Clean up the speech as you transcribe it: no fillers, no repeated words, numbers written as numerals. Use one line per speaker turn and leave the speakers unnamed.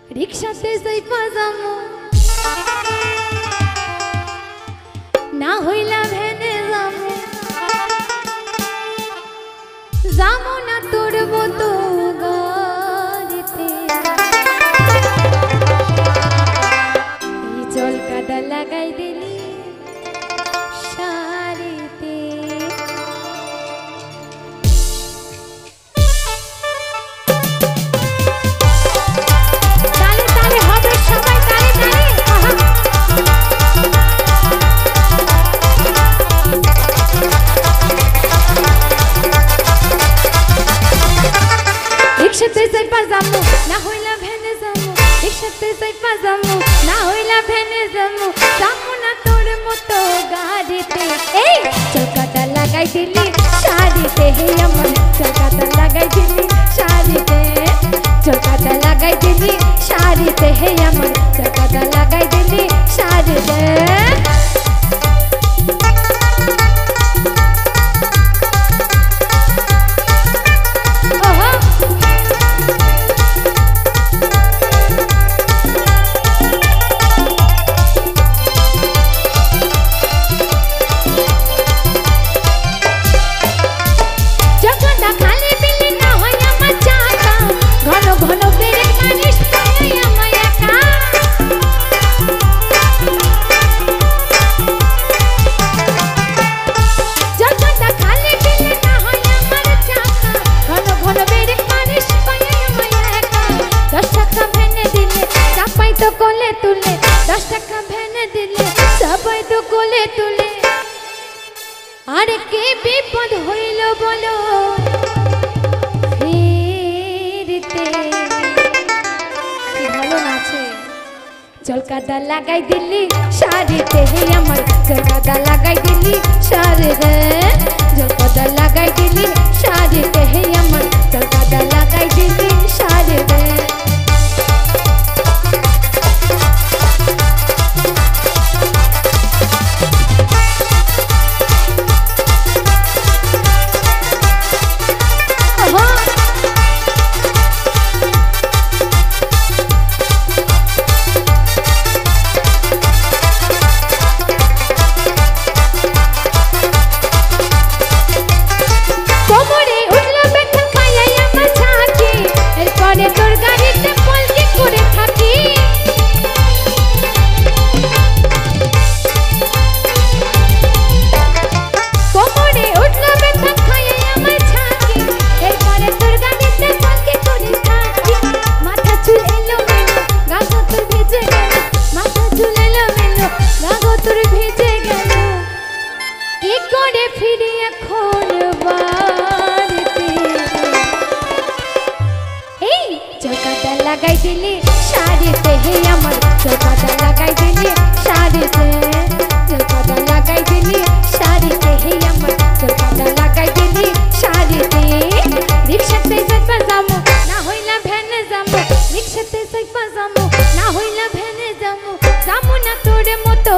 রিক্সাতে যাইবা যামু না হইলা ভ্যানে যামু যামু না তোর মতো গাড়িতে এই জল কাদা লাগাই দিলি শাড়িতে রিক্সাতে যাইবা যামু না হইলা ভ্যানে যামু রিক্সাতে যাইবা যামু না হইলা ভ্যানে যামু যামু না তোর মতো গাড়িতে এই চলকাটা লাগাই দিলি শাড়িতে হে আমার চলকাটা লাগাই দিলি শাড়িতে চলকাটা লাগাই দিলি শাড়িতে হে আমার চলকাটা লাগাই দিলি শাড়িতে কোলে তুলে 10 টাকা ভেনে দিলে সবাই তো কোলে তুলে আর কে বিপদ হইল বলো ফিরতে ভালো নাচে চলকাদা লাগাই দিলি শাড়িতে হে আমার চলকাদা লাগাই দিলি শাড়িতে চলকাদা লাগাই দিলি শাড়িতে হে আমার চলকাদা লাগাই দিলি শাড়িতে লাগাই দিলি শাড়িতে হে আমার চলকাটা লাগাই দিলি শাড়িতে চলকাটা লাগাই দিলি শাড়িতে হে আমার চলকাটা লাগাই দিলি শাড়িতে রিক্সাতে যাইবা যামু না হইলা ভ্যানে যামু রিক্সাতে যাইবা যামু না হইলা ভ্যানে যামু যামু না তোর মতো